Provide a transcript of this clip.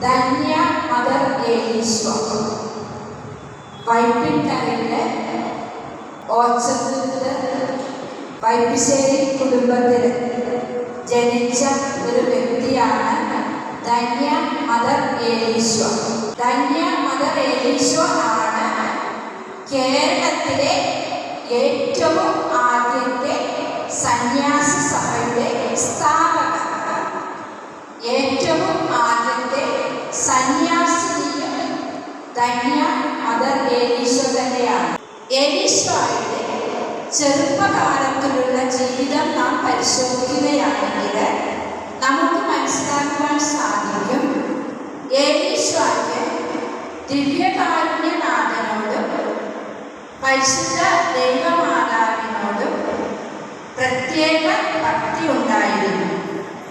Dhanya mother Elishwa വൈപ്പിൻകരയിലെ ഓച്ചത്തുരുത്ത് Vypissery കുടുംബത്തിൽ ജനിച്ച ഒരു വ്യക്തിയാണ് ധന്യ മദർ ഏലീശ്വ. ധന്യ മദർ ഏലീശ്വ ആണ് കേരളത്തിലെ ഏറ്റവും ആദ്യത്തെ സന്യാസി സഭയുടെ സ്ഥാപക. ഏറ്റവും ആദ്യത്തെ സന്യാസിനിയും ധന്യ മദർ ഏലീശ്വ തന്നെയാണ്. ഏലീശ്വയുടെ ചെറുപ്പകാലത്തിലുള്ള ജീവിതം നാം പരിശോധിക്കുകയാണെങ്കിൽ നമുക്ക് മനസ്സിലാക്കുവാൻ സാധിക്കും, ഏലീശ്വയ്ക്ക് ദിവ്യകാരുണ്യനാഥനോടും പരിശുദ്ധ ദൈവമാതാവിനോടും പ്രത്യേക ഭക്തി